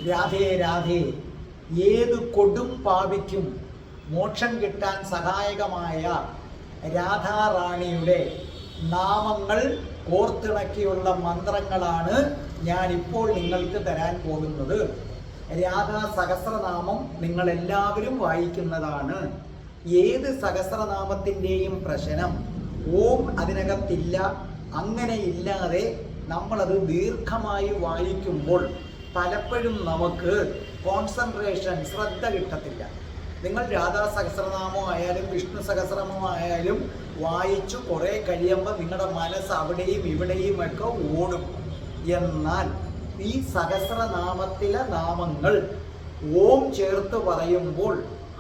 രാധേ രാധേ. ഏത് കൊടും പാപിക്കും മോക്ഷം കിട്ടാൻ സഹായകമായ രാധാറാണിയുടെ നാമങ്ങൾ കോർത്തിണക്കിയുള്ള മന്ത്രങ്ങളാണ് ഞാനിപ്പോൾ നിങ്ങൾക്ക് തരാൻ പോകുന്നത്. രാധാ സഹസ്രനാമം നിങ്ങളെല്ലാവരും വായിക്കുന്നതാണ്. ഏത് സഹസ്രനാമത്തിൻ്റെയും പ്രശ്നം ഓം അതിനകത്തില്ല. അങ്ങനെ ഇല്ലാതെ നമ്മളത് ദീർഘമായി വായിക്കുമ്പോൾ പലപ്പോഴും നമുക്ക് കോൺസെൻട്രേഷൻ, ശ്രദ്ധ കിട്ടത്തില്ല. നിങ്ങൾ രാധാ സഹസ്രനാമം ആയാലും വിഷ്ണു സഹസ്രനാമം ആയാലും വായിച്ചു കുറേ കഴിയുമ്പോൾ നിങ്ങളുടെ മനസ്സ് അവിടെയും ഇവിടെയും ഒക്കെ ഓടും. എന്നാൽ ഈ സഹസ്രനാമത്തിലെ നാമങ്ങൾ ഓം ചേർത്ത് പറയുമ്പോൾ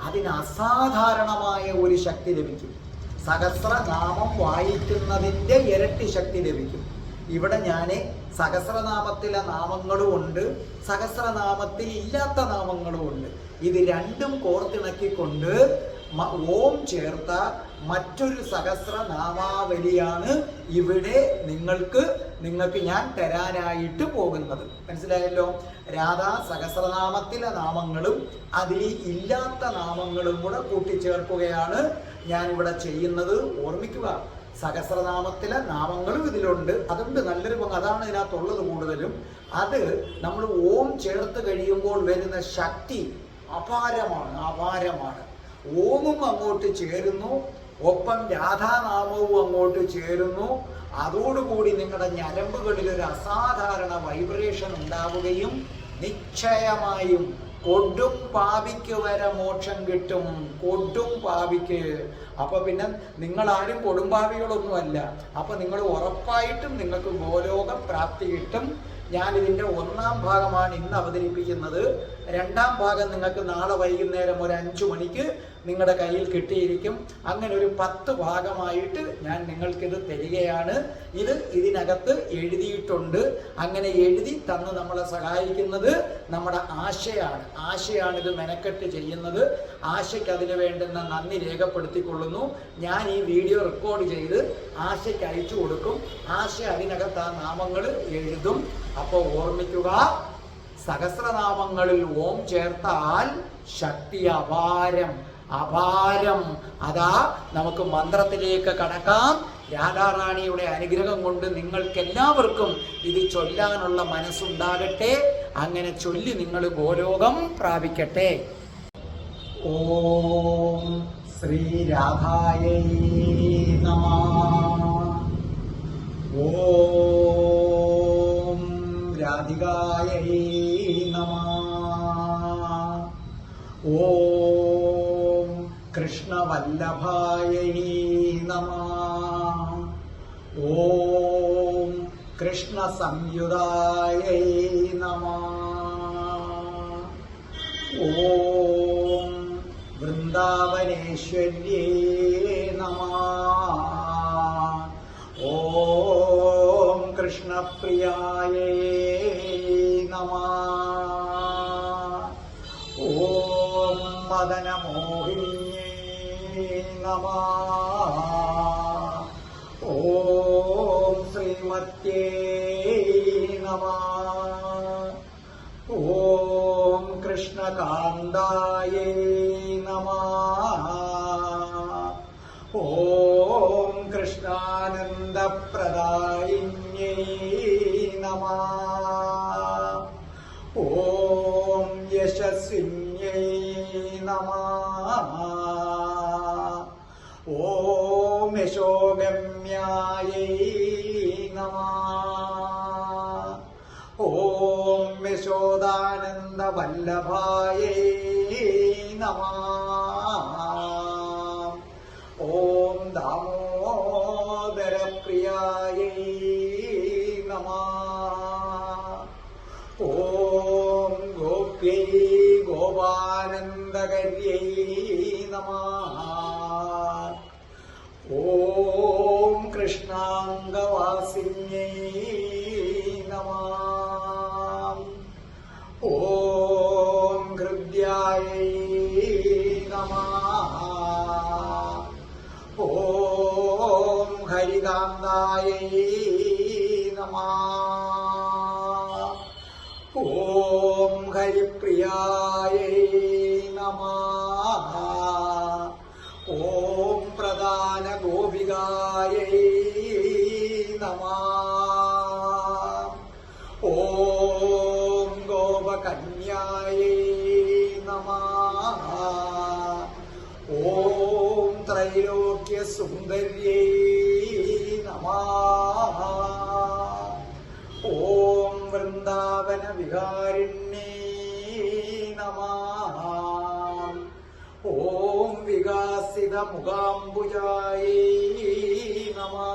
അതിന് അസാധാരണമായ ഒരു ശക്തി ലഭിക്കും. സഹസ്രനാമം വായിക്കുന്നതിൻ്റെ ഇരട്ടി ശക്തി ലഭിക്കും. ഇവിടെ ഞാൻ സഹസ്രനാമത്തിലെ നാമങ്ങളും ഉണ്ട്, സഹസ്രനാമത്തിൽ ഇല്ലാത്ത നാമങ്ങളും ഉണ്ട്. ഇത് രണ്ടും കോർത്തിണക്കിക്കൊണ്ട് ഓം ചേർത്ത മറ്റൊരു സഹസ്രനാമാവലിയാണ് ഇവിടെ നിങ്ങൾക്ക് ഞാൻ തരാനായിട്ട് പോകുന്നത്. മനസ്സിലായല്ലോ? രാധാ സഹസ്രനാമത്തിലെ നാമങ്ങളും അതിൽ ഇല്ലാത്ത നാമങ്ങളും കൂടെ കൂട്ടിച്ചേർക്കുകയാണ് ഞാനിവിടെ ചെയ്യുന്നത്. ഓർമ്മിക്കുക, സഹസ്രനാമത്തിലെ നാമങ്ങളും ഇതിലുണ്ട്. അതുകൊണ്ട് നല്ലൊരു പങ്ക് അതാണ് ഇതിനകത്തുള്ളത് കൂടുതലും. അത് നമ്മൾ ഓം ചേർത്ത് കഴിയുമ്പോൾ വരുന്ന ശക്തി അപാരമാണ്. ഓമും അങ്ങോട്ട് ചേരുന്നു, ഒപ്പം രാധാനാമവും അങ്ങോട്ട് ചേരുന്നു. അതോടുകൂടി നിങ്ങളുടെ ഞരമ്പുകളിൽ ഒരു അസാധാരണ വൈബ്രേഷൻ ഉണ്ടാവുകയും നിശ്ചയമായും കൊടും പാപിക്ക് വരെ മോക്ഷം കിട്ടും. കൊടും പാപിക്ക്. അപ്പൊ പിന്നെ നിങ്ങളാരും കൊടുംപാപികളൊന്നുമല്ല. അപ്പൊ നിങ്ങൾ ഉറപ്പായിട്ടും നിങ്ങൾക്ക് ഗോലോക പ്രാപ്തി കിട്ടും. ഞാനിതിൻ്റെ 1-ാം ഭാഗമാണ് ഇന്ന് അവതരിപ്പിക്കുന്നത്. 2-ാം ഭാഗം നിങ്ങൾക്ക് നാളെ വൈകുന്നേരം ഒരു 5 മണിക്ക് നിങ്ങളുടെ കയ്യിൽ കിട്ടിയിരിക്കും. അങ്ങനെ ഒരു 10 ഭാഗമായിട്ട് ഞാൻ നിങ്ങൾക്കിത് തരികയാണ്. ഇതിനകത്ത് എഴുതിയിട്ടുണ്ട്. അങ്ങനെ എഴുതി തന്ന് നമ്മളെ സഹായിക്കുന്നത് നമ്മുടെ ആശയാണ് ഇത് മെനക്കെട്ട് ചെയ്യുന്നത്. ആശയ്ക്ക് അതിന് വേണ്ടുന്ന നന്ദി രേഖപ്പെടുത്തിക്കൊള്ളുന്നു. ഞാൻ ഈ വീഡിയോ റെക്കോർഡ് ചെയ്ത് ആശയ്ക്ക് അയച്ചു കൊടുക്കും. ആശ അതിനകത്ത് ആ നാമങ്ങൾ എഴുതും. അപ്പോൾ ഓർമ്മിക്കുക, സഹസ്രനാമങ്ങളിൽ ഓം ചേർത്താൽ ശക്തി അപാരം. അതാ നമുക്ക് മന്ത്രത്തിലേക്ക് കടക്കാം. രാധാറാണിയുടെ അനുഗ്രഹം കൊണ്ട് നിങ്ങൾക്കെല്ലാവർക്കും ഇത് ചൊല്ലാനുള്ള മനസ്സുണ്ടാകട്ടെ. അങ്ങനെ ചൊല്ലി നിങ്ങൾ ഗോലോകം പ്രാപിക്കട്ടെ. ഓം ശ്രീ രാധായൈ നമഃ. ഓം രാധികായൈ നമഃ. ഓം കൃഷ്ണവല്ലഭായൈ നമഃ. ഓം കൃഷ്ണസംയുതായൈ നമഃ. ഓം വൃന്ദാവനേശ്വര്യൈ നമഃ. ഓം കൃഷ്ണപ്രിയായൈ നമഃ. ഓം മദനമോഹിന്യൈ നമഃ. ഓം ശ്രീമത്യൈ നമഃ. ഓം കൃഷ്ണകാന്തായൈ നമഃ. ഓം കൃഷ്ണാനന്ദപ്രദായിന്യൈ നമഃ. ഓം യശസ്വിന്യൈ നമഃ. ഓം യശോഗമ്യായൈ നമഃ. ഓം യശോദാനന്ദവല്ലഭായൈ നമഃ. ഓം ദാമോദരപ്രിയായൈ നമഃ. ഓം ഗോപ്യൈ ഗോപാനന്ദകര്यै നമഃ. ഓം കൃഷ്ണാംഗവാസിന്യൈ നമഃ. ഓം ഹൃദ്യായൈ നമഃ. ഓം ഹരികാന്തായൈ നമഃ. ഓം ഹരി സൗന്ദര്യപ്രിയായൈ നമഃ. ഓം പ്രധാന ഗോപികായൈ നമഃ. ഓം ഗോപകന്യായൈ നമഃ. ഓം ത്രൈലോക്യസുന്ദര്यै നമഃ. ഓം വൃന്ദാവന വിഹാരിണ്യേ നമഃ. ഓം വികാസിത മുഖാംബുജായൈ നമഃ.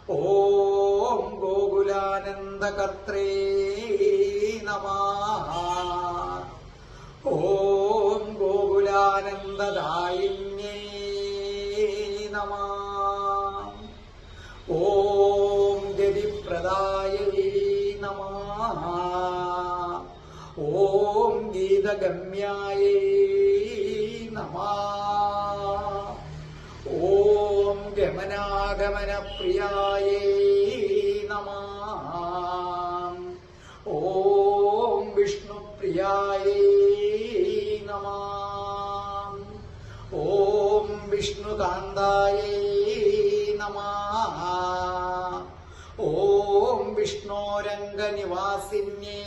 ഓം ഗോകുലാനന്ദകർത്രേ നമഃ. ഓം ഗോകുലാനന്ദദായിന്യേ നമഃ. ഓം ഗതിപ്രദായൈ നമഃ. ഓം ഗീതഗമ്യായൈ നമഃ. ഓം ഗമനാഗമനപ്രിയായൈ നമഃ. ഓം വിഷ്ണുപ്രിയായൈ നമഃ. ഓം വിഷ്ണുകാന്തായൈ നമഃ. ഓം വിഷ്ണോരംഗനിവാസിന്യേ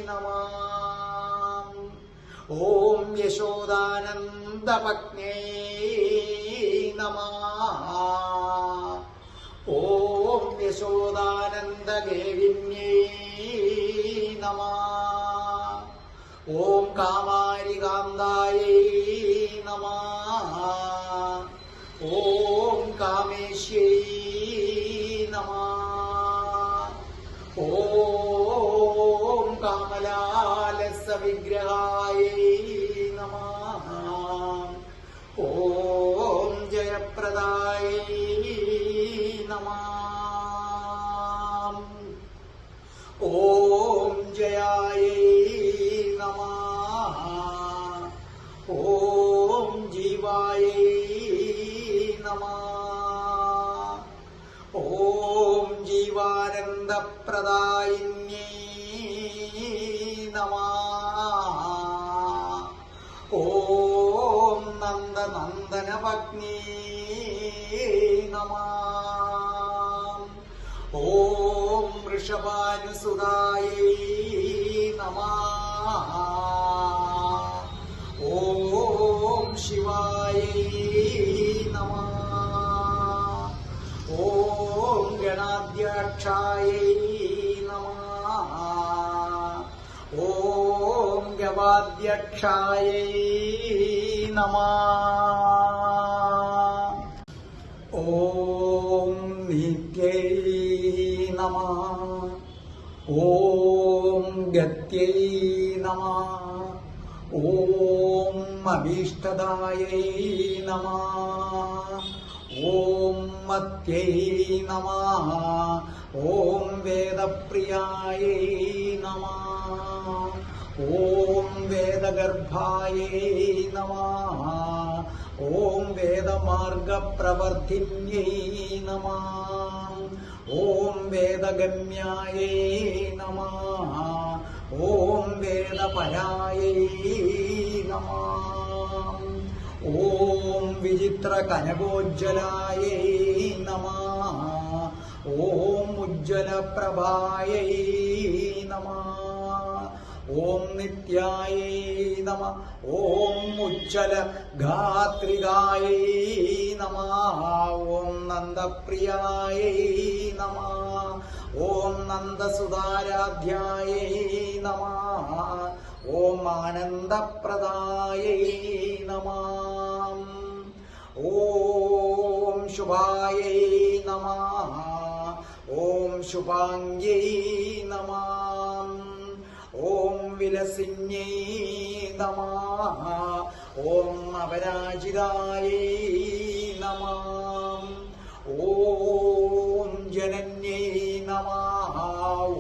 നമഃ. ഓം യശോദാനന്ദപത്ന്യേ നമഃ. ഓം യശോദാനന്ദഗേഹിന്യേ നമഃ. ഓം കാമാരികാന്തായൈ നമഃ. ഓം കാമേശ്യൈ നമഃ. ഓം കാമലാലസവിഗ്രഹായൈ നമഃ. ഓം ജയപ്രദായൈ നമഃ. ഓം ജയായൈ നമഃ. ഓം ജീവായൈ നമഃ. ഓം ജീവാനന്ദപ്രദായിന്യേ നമഃ. ഓം നന്ദനന്ദനപത്ന്യേ നമഃ. ഓം വൃഷഭാനുസുതായൈ നമഃ. ഓം ശിവായൈ നമഃ. ഓം ഗണാധ്യക്ഷായൈ നമഃ. ഓം ഗവാധ്യക്ഷായൈ നമഃ. ഓം നിത്यै നമഃ. ഓം ഗത്यै നമഃ. ഓം അഭീഷ്ടദായൈ നമഃ. ഓം മത്यै നമഃ. ഓം വേദപ്രിയായൈ നമഃ. ഓം വേദഗർഭായൈ നമഃ. ഓം വേദമാർഗപ്രവർത്തിന്യൈ നമഃ. ഓം വേദഗമ്യായൈ നമഃ. ഓം വേദപരായൈ നമഃ. ഓം വിചിത്രകനകോജ്വലായൈ നമഃ. ഓം ഉജ്ജ്വലപ്രഭായൈ നമഃ. ഓം നിത്യായൈ നമഃ. ഓം ഉജ്ജ്വലഗാത്രികായൈ നമഃ. ഓം നന്ദപ്രിയായൈ നമഃ. ഓം നന്ദസുതാരാധ്യായൈ നമഃ. ഓം ആനന്ദപ്രദായൈ നമഃ. ഓം ശുഭായൈ നമഃ. ഓം ശുഭാംഗ്യൈ നമഃ. ഓം വിലസിന്യൈ നമഃ. ഓം അപരാജിതായൈ നമഃ. ഓം ജനന്യൈ നമഃ.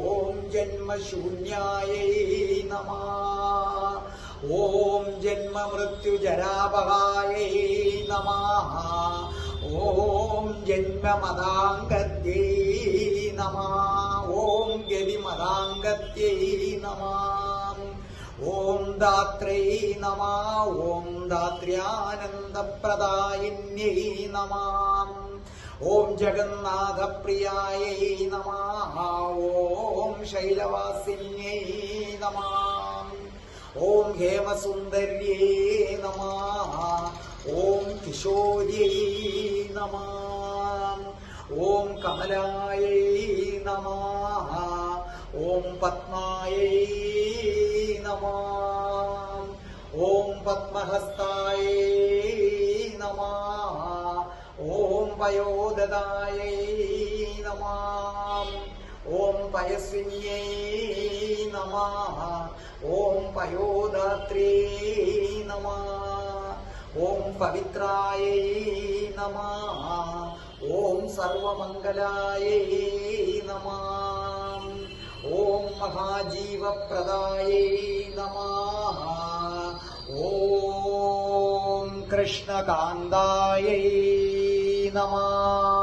ഓം ജന്മശൂന്യായൈ നമഃ. ഓം ജന്മമൃത്യുജരാപഹായൈ നമഃ. ഓം ജന്മമതാംഗദ്യൈ നമഃ. ഓം ഗതിമതാംഗത്യൈ നമഃ. ഓം ദാത്രൈ നമഃ. ഓം ദാത്ര്യാനന്ദപ്രദായിന്യൈ നമഃ. ഓം ജഗന്നാഥപ്രിയായൈ നമഃ. ഓം ശൈലവാസിന്യൈ നമഃ. ഓം ഹേമസുന്ദര്യൈ നമഃ. ഓം കിശോര്യൈ നമഃ. ഓം കമലായൈ നമഃ. ഓം പത്മായൈ നമഃ. ഓം പത്മഹസ്തായൈ നമഃ. ഓം പയോദതായൈ നമഃ. ഓം പയസ്വിന്യൈ നമഃ. ഓം പയോദാത്രേ നമഃ. ഓം പവിത്രായൈ നമഃ. ഓം സർവമംഗലായൈ നമഃ. ഓം മഹാജീവപ്രദായൈ നമഃ. ഓം കൃഷ്ണകാന്തായൈ നമഃ.